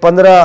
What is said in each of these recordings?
15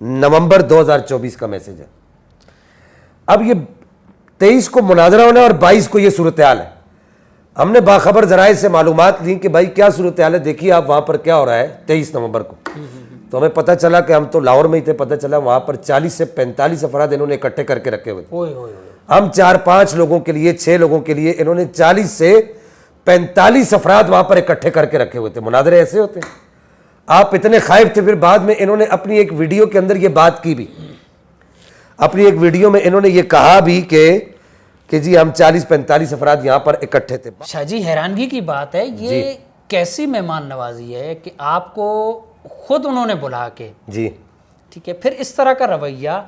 नवंबर 2024 का मैसेज है। अब ये 23 को मुनाजरा होना और 22 को ये सूरत हाल है। हमने बाखबर जराए से मालूमात ली कि भाई क्या सूरत हाल है, देखिए आप वहाँ पर क्या हो रहा है 23 नवंबर को। तो हमें पता चला कि हम तो लाहौर में ही थे, पता चला वहाँ पर 40 से 45 अफराद इन्होंने इकट्ठे करके रखे हुए थे। ओए ओए ओए। हम 4-5 लोगों के लिए, 6 लोगों के लिए इन्होंने 40 से 45 अफराद वहाँ पर इकट्ठे करके रखे हुए थे। मुनाजरे ऐसे होते हैं। आप इतने खाइफ थे, फिर बाद में इन्होंने अपनी एक वीडियो के अंदर ये बात की भी, अपनी एक वीडियो में इन्होंने ये कहा भी कि जी हम 40-45 अफराद यहाँ पर इकट्ठे थे। शाह जी, हैरानगी की बात है, ये कैसी मेहमान नवाजी है कि आपको खुद उन्होंने बुला के, जी ठीक है, फिर इस तरह का रवैया,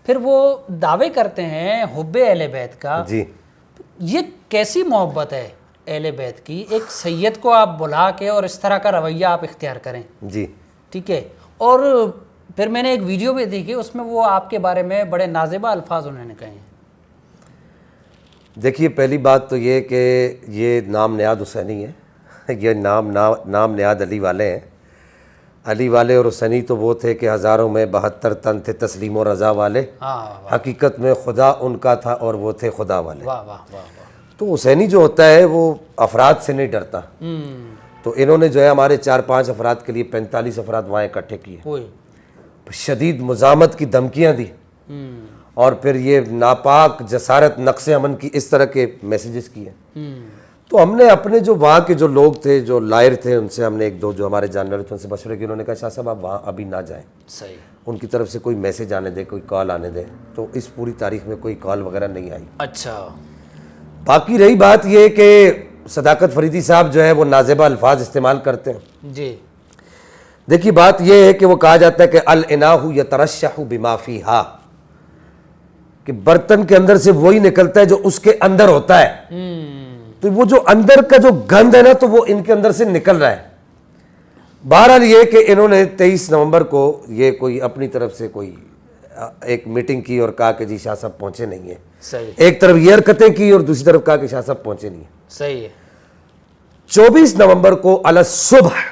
फिर वो दावे करते हैं हुब्बे अहले बैत का। जी ये कैसी मोहब्बत है अहले बैत की, एक सैयद को आप बुला के और इस तरह का रवैया आप इख्तियार करें, जी ठीक है। और फिर मैंने एक वीडियो भी देखी, उसमें वो आपके बारे में बड़े नाज़िबा अल्फाज उन्होंने कहे हैं। देखिए, पहली बात तो ये कि ये नाम नियाद हुसैनी है, ये नाम नियाद अली वाले हैं। अली वाले और हुसैनी तो वो थे कि हज़ारों में 72 तन थे तस्लीम और रज़ा वाले। हाँ, हकीकत में खुदा उनका था और वो थे खुदा वाले। वाह वाह वाह वाह। तो हुसैनी जो होता है वो अफराद से नहीं डरता। तो इन्होंने जो है हमारे 4-5 अफराद के लिए 45 अफराद वहाँ इकट्ठे किए, शदीद मुज़ामत की धमकियाँ दी और फिर ये नापाक जसारत नक्शे अमन की इस तरह के मैसेजेस किए। तो हमने अपने जो वहाँ के जो लोग थे, जो लायर थे, उनसे हमने एक दो जो हमारे जानने वाले थे उनसे मशवरे किया। उन्होंने कहा शाह साहब आप वहाँ अभी ना जाएं, सही, उनकी तरफ से कोई मैसेज आने दे, कोई कॉल आने दे। तो इस पूरी तारीख में कोई कॉल वगैरह नहीं आई। अच्छा। बाकी रही बात ये कि सदाकत फरीदी साहब जो है वो नाज़िबा अल्फाज इस्तेमाल करते हैं। जी, देखिए बात ये है कि वो कहा जाता है कि अल इनाहु यतरश्शहु बिमा फीहा, कि बर्तन के अंदर से वही निकलता है जो उसके अंदर होता है। तो वो जो अंदर का जो गंद है ना, तो वो इनके अंदर से निकल रहा है। बहरहाल ये कि इन्होंने 23 नवंबर को ये कोई अपनी तरफ से कोई एक मीटिंग की और कहा कि जी शाह साहब पहुंचे नहीं है। सही, एक तरफ ये हरकतें की और दूसरी तरफ कहा कि शाह साहब पहुंचे नहीं है। सही है। 24 नवंबर को अल सुबह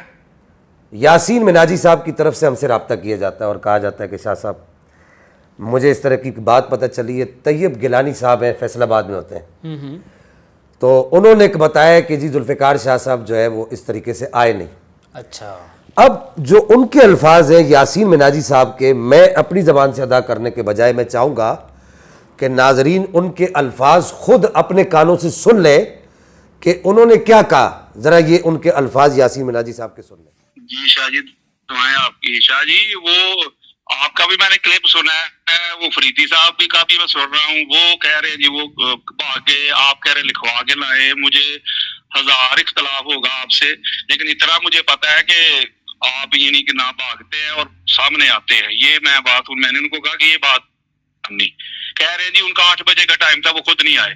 यासीन मिनाजी साहब की तरफ से हमसे रब्ता किया जाता है और कहा जाता है कि शाह साहब मुझे इस तरह की बात पता चली है। तैयब गिलानी साहब हैं, फैसलाबाद में होते हैं। तो उन्होंने बताया कि जी जुल्फ़िकार शाह साहब जो है वो इस तरीके से आए नहीं। अच्छा। अब जो उनके अल्फाज हैं यासीन मिनाजी साहब के, मैं अपनी ज़बान से अदा करने के बजाय मैं चाहूँगा कि नाजरीन उनके अल्फाज खुद अपने कानों से सुन लें कि उन्होंने क्या कहा। ज़रा ये उनके अल्फाज यासीन मिनाजी साहब के सुन लें। जी शाह जी, दुआएं आपकी। शाह जी, वो आपका भी मैंने क्लिप सुना है, वो फरीदी साहब भी का भी मैं सुन रहा हूँ। वो कह रहे हैं जी वो भाग गए, आप कह रहे लिखवा के लाए। मुझे 1000 इख्तलाफ होगा आपसे, लेकिन इतना मुझे पता है कि आप यानी कि ना भागते हैं और सामने आते हैं। ये मैं बात, मैंने उनको कहा कि ये बात नहीं, कह रहे हैं जी उनका 8 बजे का टाइम था, वो खुद नहीं आए।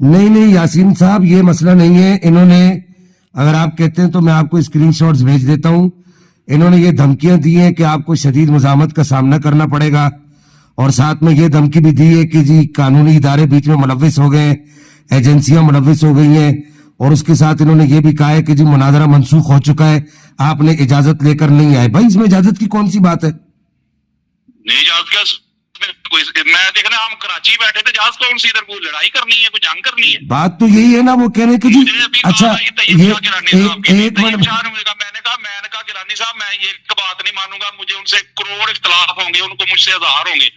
नहीं यासीन साहब, ये मसला नहीं है। इन्होंने, अगर आप कहते हैं तो मैं आपको स्क्रीनशॉट्स भेज देता हूं। इन्होंने ये धमकियां दी हैं कि आपको शदीद मुज़ामत का सामना करना पड़ेगा और साथ में ये धमकी भी दी है कि जी कानूनी इदारे बीच में मुलव्विस हो गए, एजेंसियां मुलव्विस हो गई हैं। और उसके साथ इन्होंने ये भी कहा है कि जी मुनाजरा मनसूख हो चुका है, आपने इजाजत लेकर नहीं आए। भाई इसमें इजाजत की कौन सी बात है? नहीं इजाजत का मैं देखना, हम कराची बैठे थे, इजाजत कौन सी, इधर कोई लड़ाई करनी है, कोई जंग करनी है? बात तो यही है ना, वो कह रहे हैं कि जी अच्छा ये एक मिनट, मैंने कहा गिलानी साहब मैं ये बात नहीं मानूंगा, मुझे उनसे करोड़ इख्तलाफ होंगे, उनको मुझसे 1000 होंगे,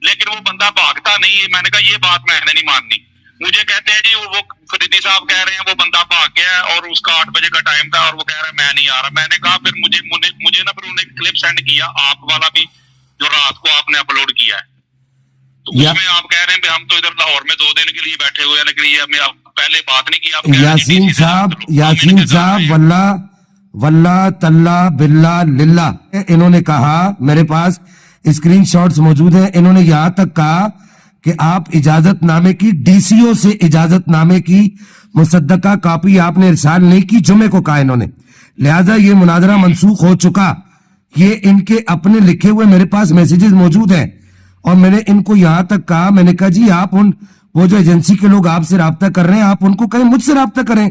लेकिन वो बंदा भागता नहीं है। मैंने कहा ये बात मैंने नहीं माननी। मुझे कहते हैं जी वो फरीदी साहब कह रहे हैं वो बंदा भाग गया और उसका 8 बजे का टाइम था और वो कह रहा है मैं नहीं आ रहा। मैंने कहा फिर मुझे ना फिर उन्होंने क्लिप सेंड किया, आप वाला भी जो रात को आपने अपलोड किया है, तो उसमें आप कह रहे हैं हम तो इधर लाहौर में 2 दिन के लिए बैठे हुए हैं, लेकिन ये हमें पहले बात नहीं की। आप यासीन साहब वल्ला तल्ला बिल्ला लिल्ला, इन्होंने कहा, मेरे पास स्क्रीनशॉट्स मौजूद हैं, इन्होंने यहां तक कहा कि आप इजाजतनामे की डीसीओ से इजाजतनामे की मुसद्दका कॉपी आपने इरसाल नहीं की, जुमे को कहा इन्होंने, लिहाजा ये मुनाजरा मनसूख हो चुका। ये इनके अपने लिखे हुए मेरे पास मैसेजेस मौजूद हैं और मैंने इनको यहां तक कहा, मैंने कहा जी आप वो जो एजेंसी के लोग आपसे राब्ता कर रहे हैं आप उनको कहें मुझसे राब्ता करें,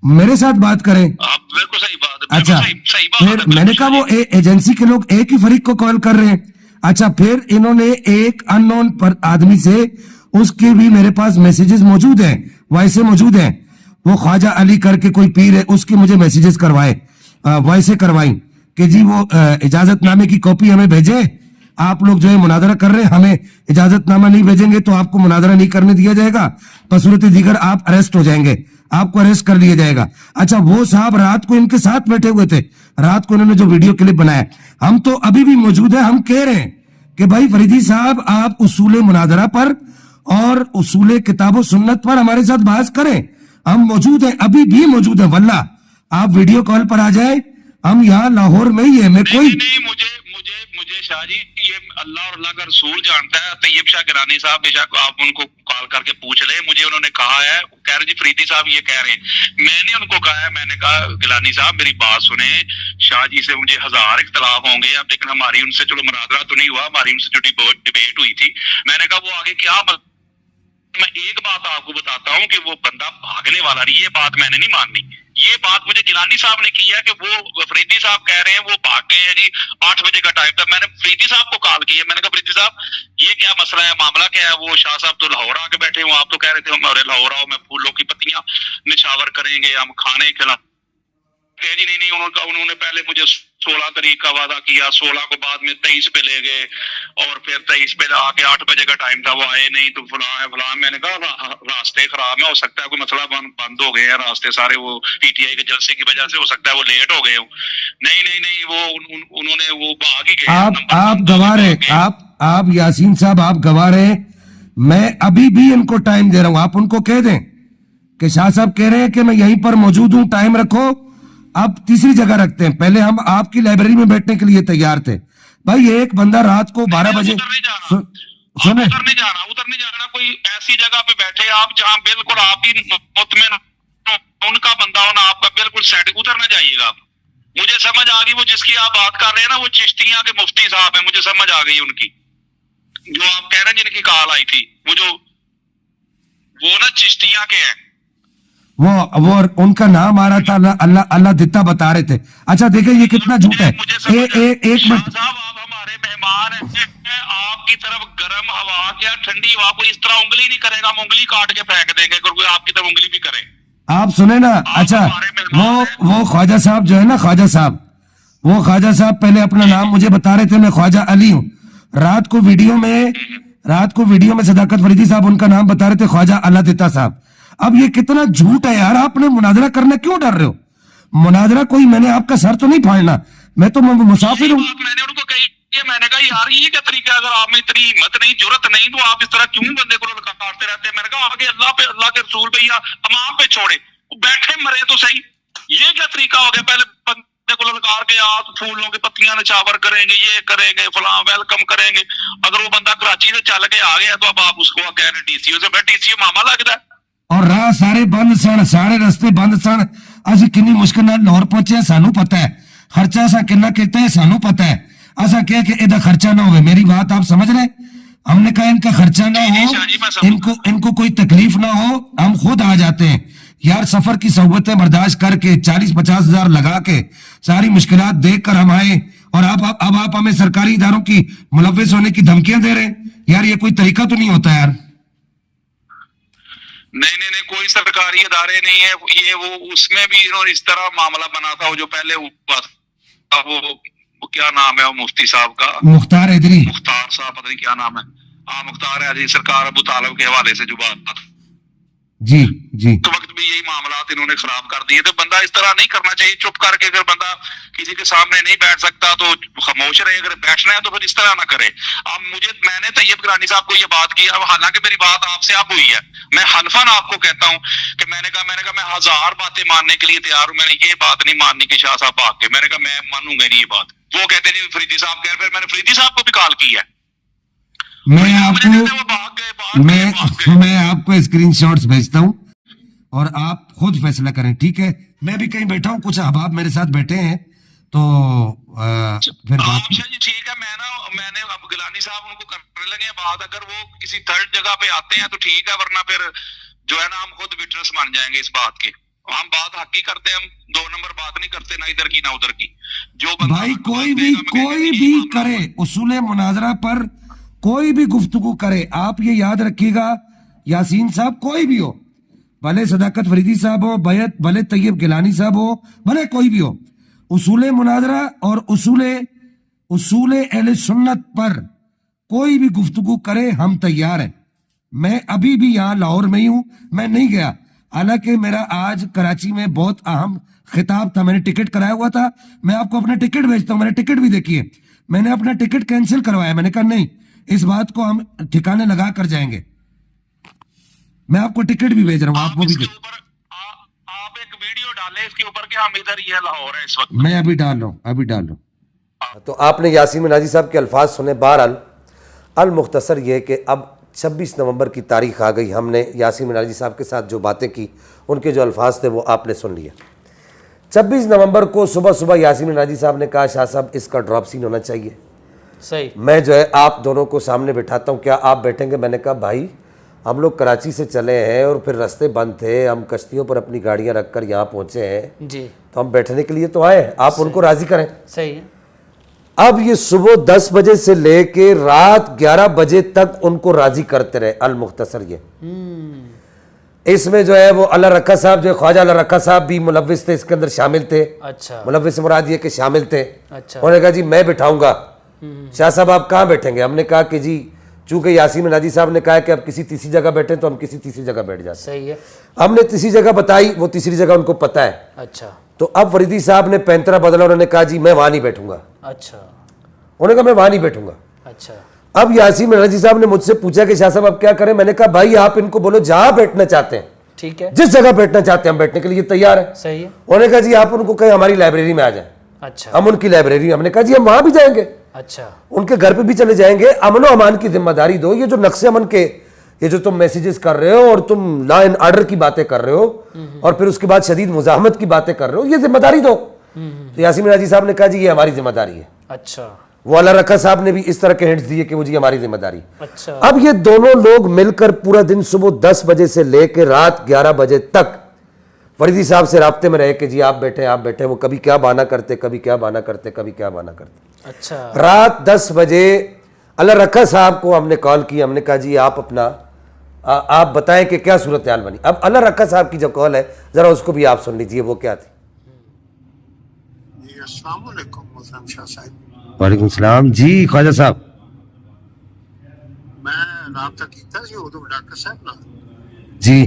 मेरे साथ बात करें। आप बिल्कुल सही बात है। अच्छा, सही बात फिर मैंने कहा वो एजेंसी के लोग एक ही फरीक को कॉल कर रहे हैं, अच्छा, फिर इन्होंने एक अननोन पर आदमी से, उसके भी मेरे पास मैसेजेस मौजूद हैं, वॉइसे मौजूद हैं, वो ख्वाजा अली करके कोई पीर है, उसके मुझे मैसेजेस करवाए, वॉइसे करवाई कि जी वो इजाजतनामे की कॉपी हमें भेजे, आप लोग जो है मुनादरा कर रहे हैं, हमें इजाजतनामा नहीं भेजेंगे तो आपको मुनादरा नहीं करने दिया जाएगा, बसूरत दीगर आप अरेस्ट हो जाएंगे, आपको अरेस्ट कर लिया जाएगा। अच्छा, वो साहब रात को इनके साथ बैठे हुए थे, रात को इन्होंने जो वीडियो क्लिप बनाया, हम तो अभी भी मौजूद है, हम कह रहे हैं कि भाई फरीदी साहब, आप उसूले मुनादरा पर और उसूले किताबो सुन्नत पर हमारे साथ बहस करें, हम मौजूद हैं, अभी भी मौजूद है, वल्ला आप वीडियो कॉल पर आ जाए, हम यहाँ लाहौर में ही है, मैं कोई नहीं, मुझे मुझे मुझे शाह जी, ये अल्लाह और अल्लाह का रसूल जानता है। तैयब शाह गिलानी साहब, बेशक आप उनको कॉल करके पूछ ले, मुझे उन्होंने कहा है, कह रहे जी फरीदी साहब ये कह रहे हैं, मैंने उनको कहा है, मैंने कहा गिलानी साहब मेरी बात सुने, शाह जी से मुझे 1000 इख्तलाफ होंगे, अब लेकिन हमारी उनसे चलो मुनादरा तो नहीं हुआ, हमारी उनसे जो डिबेट हुई थी, मैंने कहा वो आगे क्या, मैं एक बात आपको बताता हूँ कि वो बंदा भागने वाला नहीं, ये बात मैंने नहीं माननी, ये बात मुझे गिलानी साहब ने की है कि वो फरीदी साहब कह रहे हैं वो भाग गए हैं जी, 8 बजे का टाइम था, मैंने फरीदी साहब को कॉल की है, मैंने कहा फरीदी साहब ये क्या मसला है, मामला क्या है, वो शाह साहब तो लाहौर आके बैठे हो, आप तो कह रहे थे हमारे लाहौर आओ, मैं फूलों की पत्तियां निछावर करेंगे, हम खाने खिला जी, नहीं उन्होंने पहले मुझे 16 तारीख का वादा किया, 16 को बाद में 23 पे ले गए, और फिर 23 पे आके 8 बजे का टाइम था, वो आए नहीं, तो फलां है फलां, मैंने कहा रास्ते खराब है, हो सकता है कोई मसला बंद हो गए हैं रास्ते सारे, वो पीटीआई के जलसे की वजह से हो सकता है वो लेट हो गए हो, नहीं वो उन्होंने वो भाग ही गए। आप गवाह रहे, आप यासीन साहब आप गवाह रहे, मैं अभी भी इनको टाइम दे रहा हूं, आप उनको कह दें कि शाह साहब कह रहे हैं कि मैं यहीं पर मौजूद हूं, टाइम रखो, अब तीसरी जगह रखते हैं, पहले हम आपकी लाइब्रेरी में बैठने के लिए तैयार थे। भाई एक बंदा रात को 12 बजे सुने, उधर नहीं जाना, कोई ऐसी जगह पे बैठे आप जहां बिल्कुल आप ही मुतमिन, उनका बंदा होना आपका बिल्कुल सेट, उधर ना जाइएगा आप। मुझे समझ आ गई वो जिसकी आप बात कर रहे हैं ना, वो चिश्तियां के मुफ्ती साहब है, मुझे समझ आ गई उनकी, जो आप कह रहे हैं जिनकी कॉल आई थी, वो ना चिश्तियां के हैं, वो उनका नाम आ रहा था, अल्लाह दित्ता बता रहे थे। अच्छा देखिए ये कितना झूठ है, एक मिनट साहब, आप हमारे मेहमान हैं, आपकी तरफ गर्म हवा या ठंडी हवा कोई इस तरह उंगली नहीं करेगा, हम उंगली काट के फेंक देंगे अगर कोई आपकी तरफ उंगली भी करे। आप सुने ना, अच्छा वो ख्वाजा साहब जो है ना, ख्वाजा साहब पहले अपना नाम मुझे बता रहे थे, मैं ख्वाजा अली हूँ, रात को वीडियो में सदाकत फरीदी साहब उनका नाम बता रहे थे ख्वाजा अल्लाह दित्ता साहब। अब ये कितना झूठ है यार, आपने मुनादरा करने क्यों डर रहे हो, मुनादरा कोई, मैंने आपका सर तो नहीं फाड़ना, मैं तो मुसाफिर हूँ। मैंने उनको कही, मैंने कहा यार ये क्या तरीका, अगर आप में इतनी हिम्मत नहीं, जुर्रत नहीं, तो आप इस तरह क्यों बंदे को ललकारते रहते हैं। मैंने कहा आगे अल्लाह के रसूल पे या तमाम पे छोड़े, बैठे मरे तो सही, ये क्या तरीका हो गया, पहले बंदे को ललकार के आप फूलों की पत्तियां निछावर करेंगे, ये करेंगे, फलां वेलकम करेंगे, अगर वो बंदा कराची से चल के आ गया तो अब आप उसको कह रहे डीसीओ से, मैं डीसीओ मामा लगता है, और राह सारे बंद सन, सारे रस्ते बंद सन, असं किन्नी मुश्किल नाल लाहौर पहुंचे, सानू पता है, खर्चा असा कितना किया है सानू पता है, असा क्या कि इहदा खर्चा ना हो, मेरी बात आप समझ रहे, हमने कहा इनका खर्चा ना हो, इनको कोई तकलीफ ना हो, हम खुद आ जाते हैं यार, सफर की सोहबतें बर्दाश्त करके 40-50 हजार लगा के सारी मुश्किलात देख कर हम आए, और अब आप हमें सरकारी इदारों की मुलव्विस होने की धमकियां दे रहे हैं यार, ये कोई तरीका तो नहीं होता यार। नहीं कोई सरकारी इदारे नहीं है ये, वो उसमें भी इन्होंने इस तरह मामला बना था, वो जो पहले हुआ था, वो क्या नाम है वो मुफ्ती साहब का, मुख्तार साहब, पता नहीं क्या नाम है, हाँ मुख्तार है, सरकार अबू तालिब के हवाले से जो बात जी तो वक्त भी यही मामला इन्होंने खराब कर दिए। तो बंदा इस तरह नहीं करना चाहिए, चुप करके, अगर बंदा किसी के सामने नहीं बैठ सकता तो खामोश रहे, अगर बैठना है तो फिर इस तरह ना करे। अब मैंने तैयब गिलानी साहब को ये बात की, अब हालांकि मेरी बात आपसे अब हुई है, मैं हल्फन आपको कहता हूँ कि मैंने कहा मैं 1000 बातें मानने के लिए तैयार हूँ, मैंने ये बात नहीं माननी कि शाह साहब भाग के, मैंने कहा मैं मानूंगा नहीं ये बात। वो कहते नहीं फरीदी साहब कह रहे, फिर मैंने फरीदी साहब को भी कॉल की है, मैं आपको स्क्रीनशॉट्स भेजता हूँ और आप खुद फैसला करें, ठीक है। मैं भी कहीं बैठा हूँ, कुछ अहबाब मेरे साथ बैठे हैं, तो फिर बात जी ठीक है। मैंने अब गिलानी साहब उनको करने लगे बात, अगर वो किसी थर्ड जगह पे आते हैं तो ठीक है, वरना फिर जो है ना हम खुद विटनेस मान जाएंगे इस बात के। हम बात हक ही करते हैं, हम 2 नंबर बात नहीं करते, ना इधर की ना उधर की। जो बंदा भाई हक कोई बात भी देगा, मैं कोई कहता भी हूँ, करे उसूल मुनाजरा पर कोई भी गुफ्तगू करे, आप ये याद रखिएगा यासीन साहब, कोई भी हो, भले सदाकत फरीदी साहब हो, भले तैयब गिलानी साहब हो, भले कोई भी हो, उसूल मुनाजरा और उसूल अहले सुन्नत पर कोई भी गुफ्तगू करे, हम तैयार हैं। मैं अभी भी यहाँ लाहौर में ही हूँ, मैं नहीं गया, हालांकि मेरा आज कराची में बहुत अहम खिताब था, मैंने टिकट कराया हुआ था, मैं आपको अपना टिकट भेजता हूँ, मैंने टिकट भी देखी है, मैंने अपना टिकट कैंसिल करवाया, मैंने कहा नहीं, इस बात को हम ठिकाने लगा कर जाएंगे। मैं आपको टिकट भी भेज रहा हूँ, आपको भी इसके ऊपर आप एक वीडियो डालें इसके ऊपर कि हम इधर ये लाहौर है इस वक्त। मैं अभी डाल रहा हूँ, अभी डाल रहा हूँ। तो आपने यासीन मिनाजी साहब के अल्फाज सुने। बहरहाल अल मुख्तसर ये कि अब 26 नवंबर की तारीख आ गई, हमने यासीन मिनाजी साहब के साथ जो बातें की, उनके जो अल्फाज थे वो आपने सुन लिए। 26 नवंबर को सुबह सुबह यासीन मिनाजी साहब ने कहा, शाह साहब इसका ड्रॉप सीन होना चाहिए, सही, मैं जो है आप दोनों को सामने बिठाता हूँ, क्या आप बैठेंगे? मैंने कहा भाई हम लोग कराची से चले हैं और फिर रास्ते बंद थे, हम कश्तियों पर अपनी गाड़ियाँ रख कर यहाँ पहुँचे हैं, जी, तो हम बैठने के लिए तो आए, आप उनको राज़ी करें। सही है। अब ये सुबह 10 बजे से लेके रात 11 बजे तक उनको राज़ी करते रहे। अल मुख्तसर ये इसमें जो है वो अल्लाह रखा साहब, जो ख्वाजा अल्लाह रखा साहब भी मुलव्विस थे, इसके अंदर शामिल थे। अच्छा, मुलव्विस से मुराद ये कि शामिल थे। अच्छा, उन्होंने कहा जी मैं बिठाऊंगा। शाह साहब आप कहाँ बैठेंगे? हमने कहा कि जी चूंकि यासीन मिनाजी साहब ने कहा कि आप किसी तीसरी जगह बैठे, तो हम किसी तीसरी जगह बैठ जाते। सही है। हमने तीसरी जगह बताई, वो तीसरी जगह उनको पता है। अच्छा, तो अब फरीदी साहब ने पैंतरा बदला, उन्होंने कहा जी मैं वहां नहीं बैठूंगा। अच्छा, उन्होंने कहा मैं वहां नहीं बैठूंगा। अच्छा, अब यासीन मिनाजी साहब ने मुझसे पूछा कि शाह साहब अब क्या करें? मैंने कहा भाई आप इनको बोलो जहां बैठना चाहते हैं, ठीक है, जिस जगह बैठना चाहते हैं हम बैठने के लिए तैयार है। सही है। उन्होंने कहा जी आप उनको कहें हमारी लाइब्रेरी में आ जाए। अच्छा, हम उनकी लाइब्रेरी में, हमने कहा जी हम वहां भी जाएंगे, अच्छा, उनके घर पे भी चले जाएंगे, अमन और अमान की जिम्मेदारी दो। ये जो नक्शे अमन के ये जो तुम मैसेजेस कर रहे हो और तुम लॉ एंड ऑर्डर की बातें कर रहे हो और फिर उसके बाद शदीद मुजाहमत की बातें कर रहे हो, ये जिम्मेदारी दो। तो यासीन मिनाजी साहब ने कहा जी ये हमारी जिम्मेदारी है। अच्छा, वो अल्लाह रखा साहब ने भी इस तरह के हिंट्स दिए कि वो जी हमारी जिम्मेदारी। अच्छा, अब ये दोनों लोग मिलकर पूरा दिन सुबह 10 बजे से लेकर रात 11 बजे तक फरीदी साहब से राब्ते में रहे कि जी आप बैठे। वो कभी क्या बहाना करते, कभी क्या बहाना करते, कभी क्या बहाना करते। अच्छा, रात 10 बजे अल्लाह रखा साहब को हमने कॉल की, हमने कहा जी आप अपना आप बताएं कि क्या सूरत हाल बनी। अब अल्लाह रखा साहब की जो कॉल है जरा उसको भी आप सुन लीजिए, वो क्या थी। जी अस्सलाम वालेकुम मुज़म्मिल शाह साहब। वालेकुम सलाम जी ख्वाजा साहब। मैं राबता कीता सी उदो डॉक्टर साहब नाल जी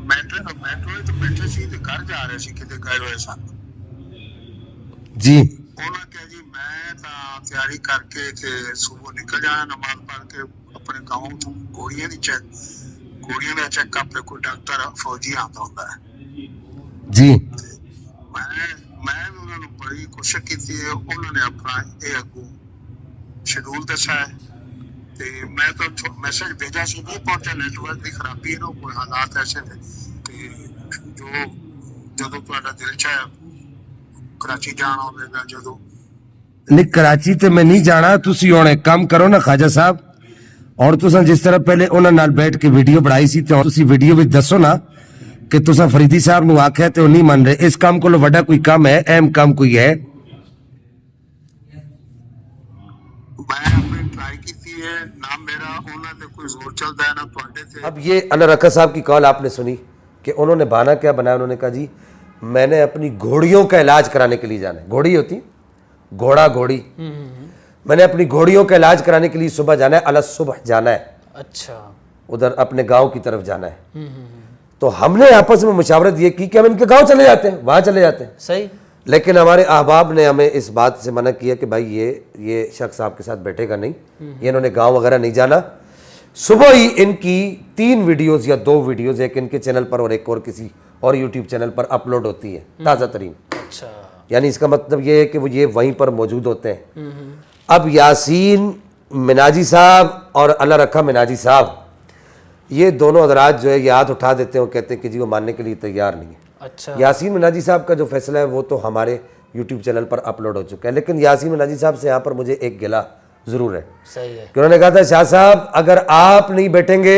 मैट्रो तो बैठे सी ते घर जा रहे सी, किते गए होए सन। जी ਉਹਨਾਂ ਕਿਹਾ ਜੀ ਮੈਂ ਤਾਂ ਤਿਆਰੀ ਕਰਕੇ ਤੇ ਸਵੇਰ ਨਿਕਲ ਜਾਣਾ ਨਮਾਜ਼ ਪੜ੍ਹ ਕੇ ਆਪਣੇ ਗਾਉਂ ਤੋਂ ਗੋਲੀਆਂ ਦਾ ਚੈੱਕਅਪ ਤੇ ਕੋਈ ਡਾਕਟਰ ਫੌਜੀ ਆਉਂਦਾ ਹੁੰਦਾ ਹੈ जी ਮੈਂ ਵੀ ਉਹਨਾਂ ਨੂੰ ਬੜੀ ਕੋਸ਼ਿਸ਼ ਕੀਤੀ ਹੈ, ਉਹਨਾਂ ਨੇ ਆਪਣਾ ਇਹ ਅੱਗੋਂ ਸ਼ਡਿਊਲ ਦੱਸਿਆ ਹੈ ਤੇ ਮੈਂ ਤਾਂ ਮੈਸੇਜ ਭੇਜਿਆ ਸੀ, ਨਹੀਂ ਪਹੁੰਚਿਆ, ਨੈਟਵਰਕ ਦੀ ਖਰਾਬੀ ਹੈ ਨਾ, ਕੋਈ ਹਾਲਾਤ ਐਸੇ ਨੇ ਤੇ ਜਦੋਂ ਤੁਹਾਡਾ ਦਿਲ ਚਾਹੇ कराची जाना होगा जो नहीं कराची ते मैं नहीं जाना, तुसी हुण एक काम करो ना ख्वाजा साहब, और तुसा जिस तरह पहले उन्हां नाल बैठ के वीडियो बनाई सी ते तुसी वीडियो विच दसो ना कि तुसा फरीदी साहब नु आख्या ते ओ नहीं मान रहे, इस काम कोलों वड्डा कोई काम है, अहम काम कोई है? मैं अपनी ट्राई की है ना, मेरा उन्हां ते कोई जोर चलदा है ना तुहाडे ते। अब ये अल्लाह रखा साहब की कॉल आपने सुनी कि उन्होंने बहाना क्या बनाया। उन्होंने कहा जी मैंने अपनी घोड़ियों का इलाज कराने के लिए जाना है। घोड़ी होती घोड़ा घोड़ी, मैंने अपनी घोड़ियों का इलाज कराने के लिए सुबह जाना है, अलग सुबह जाना है, अच्छा, उधर अपने गांव की तरफ जाना है। तो हमने आपस में मुशावरत ये की कि हम इनके गांव चले जाते हैं, वहां चले जाते हैं। सही, लेकिन हमारे अहबाब ने हमें इस बात से मना किया कि भाई ये शख्स आपके साथ बैठेगा नहीं, ये इन्होंने गांव वगैरह नहीं जाना। सुबह ही इनकी 3 वीडियोस या 2 वीडियोस, एक इनके चैनल पर और एक और किसी और यूट्यूब चैनल पर अपलोड होती है ताज़ा तरीन। अच्छा, यानी इसका मतलब ये है कि वो ये वहीं पर मौजूद होते हैं। अब यासीन मिनाजी साहब और अल्लाह रखा मिनाजी साहब, ये दोनों हजरात जो है ये हाथ उठा देते हैं और कहते हैं कि जी वो मानने के लिए तैयार नहीं है। अच्छा, यासीन मिनाजी साहब का जो फैसला है वो तो हमारे यूट्यूब चैनल पर अपलोड हो चुका है, लेकिन यासीन मिनाजी साहब से यहाँ पर मुझे एक गिला ज़रूर है सही है, कि उन्होंने कहा था शाह साहब अगर आप नहीं बैठेंगे